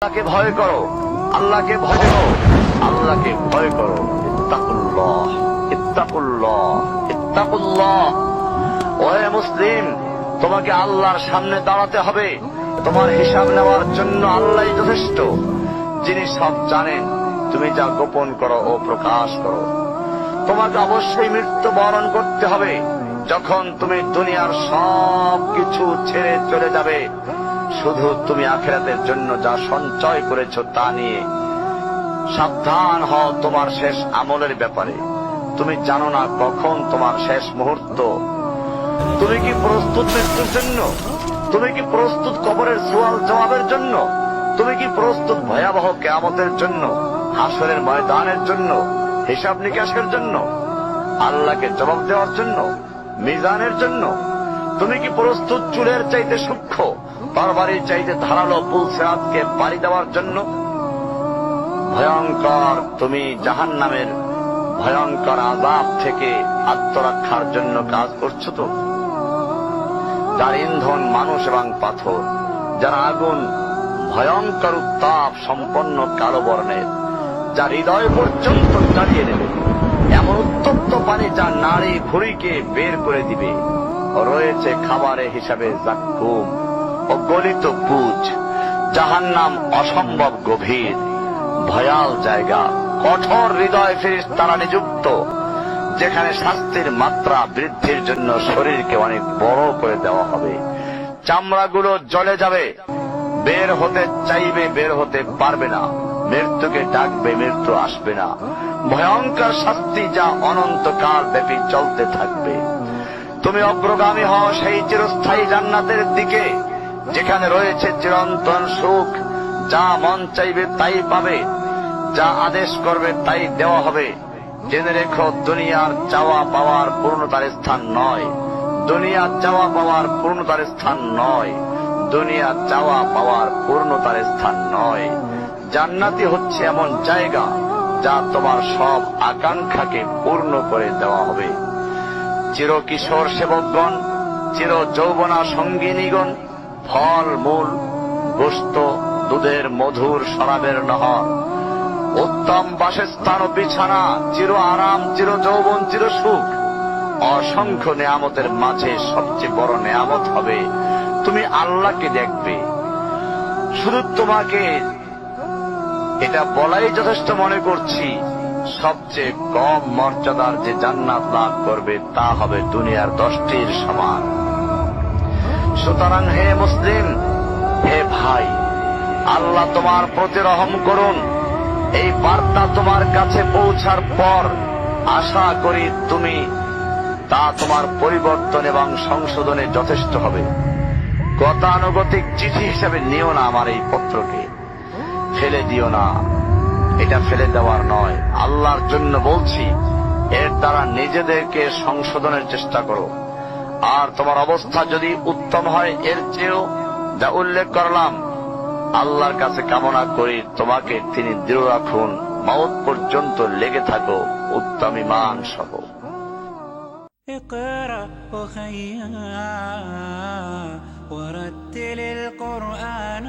আল্লাহকে ভয় করো, আল্লাহকে ভয় করো, আল্লাহকে ভয় করো। ইত্তাকুল্লাহ, ইত্তাকুল্লাহ, ইত্তাকুল্লাহ। ওহে মুসলিম, তোমাকে আল্লাহর সামনে দাঁড়াতে হবে। তোমার হিসাব নেওয়ার জন্য আল্লাহই যথেষ্ট, যিনি সব জানেন। তুমি যা গোপন করো ও প্রকাশ করো। তোমাকে অবশ্যই মৃত্যু বরণ করতে হবে। যখন তুমি দুনিয়ার সব কিছু ছেড়ে চলে যাবে, শুধু তুমি আখিরাতের জন্য যা সঞ্চয় করেছো তা নিয়ে সাবধান হও তোমার শেষ আমলের ব্যাপারে। তুমি জানো না কখন তোমার শেষ মুহূর্ত। তুমি কি প্রস্তুত মৃত্যুর জন্য? তুমি কি প্রস্তুত কবরের সওয়াল জবাবের জন্য? তুমি কি প্রস্তুত ভয়াবহ কিয়ামতের জন্য, হাসরের ময়দানের জন্য, হিসাব নিকাশের জন্য, আল্লাহকে জবাব দেওয়ার জন্য, মিজানের জন্য? তুমি কি প্রস্তুত চুলের চাইতে সূক্ষ্ম, তরবারির চাইতে ধারালো পুল সিরাতকে পাড়ি দেওয়ার জন্য? ভয়ঙ্কর তুমি জাহান্নামের ভয়ঙ্কর আযাব থেকে আত্মরক্ষার জন্য কাজ করছো তো? যার ইন্ধন মানুষ এবং পাথর, যার আগুন ভয়ঙ্কর উত্তাপ সম্পন্ন কালো বর্ণের, যা হৃদয় পর্যন্ত জ্বালিয়ে দেবে, এমন উত্তপ্ত পানি যা নাড়ি ভুঁড়িকে বের করে দিবে। রয়েছে খাবারে হিসাবে জাক্কুম ও গলিত পুজ। জাহান্নাম অসম্ভব গভীর, ভয়াল জায়গা, কঠোর হৃদয় ফেরেশতারা নিযুক্ত, যেখানে শাস্তির মাত্রা বৃদ্ধির জন্য শরীরকে অনেক বড় করে দেওয়া হবে। চামড়াগুলো জ্বলে যাবে, বের হতে চাইবে, বের হতে পারবে না। মৃত্যুকে ডাকবে, মৃত্যু আসবে না। ভয়ঙ্কর শাস্তি যা অনন্তকাল ব্যাপী চলতে থাকবে। তুমি অগ্রগামী হও সেই চিরস্থায়ী জান্নাতের দিকে, যেখানে রয়েছে চিরন্তন সুখ। যা মন চাইবে তাই পাবে, যা আদেশ করবে তাই দেওয়া হবে। জেনে রেখো, দুনিয়ার চাওয়া পাওয়ার পূর্ণতার স্থান নয়। দুনিয়া চাওয়া পাওয়ার পূর্ণতার স্থান নয়। দুনিয়া চাওয়া পাওয়ার পূর্ণতার স্থান নয়। জান্নাতি হচ্ছে এমন জায়গা যা তোমার সব আকাঙ্ক্ষাকে পূর্ণ করে দেওয়া হবে। চির কিশোর সেবকগণ, চির যৌবনা সঙ্গিনীগণ, ফল মূল, গোশত, দুধের মধুর শরাবের নহর, উত্তম বাসস্থান ও বিছানা, চির আরাম, চির যৌবন, চির সুখ, অসংখ্য নেয়ামতের মাঝে সবচেয়ে বড় নেয়ামত হবে তুমি আল্লাহকে দেখবে। শুধু তোমাকে এটা বলাই যথেষ্ট মনে করছি, সবচেয়ে কম মর্যাদার যে জান্নাত লাভ করবে তা হবে দুনিয়ার 10টির সমান। সুতরাং হে মুসলিম, হে ভাই, আল্লাহ তোমার প্রতি রহম করুন। এই বার্তা তোমার কাছে পৌঁছার পর আশা করি তুমি তা তোমার পরিবর্তন এবং সংশোধনে যথেষ্ট হবে। গতানুগতিক চিঠি হিসেবে নিও না আমার এই পত্রকে, ফেলে দিও না। এটা ফেলে দেওয়ার নয়, আল্লাহর জন্য বলছি। এর দ্বারা নিজেদেরকে সংশোধনের চেষ্টা করো। আর তোমার অবস্থা যদি উত্তম হয় এর চেয়েও, যা উল্লেখ করলাম, আল্লাহর কাছে কামনা করি তোমাকে তিনি দৃঢ় রাখুন, মওত পর্যন্ত লেগে থাকো উত্তম ঈমান সহ। اقرأ أخيا ورتل القرآن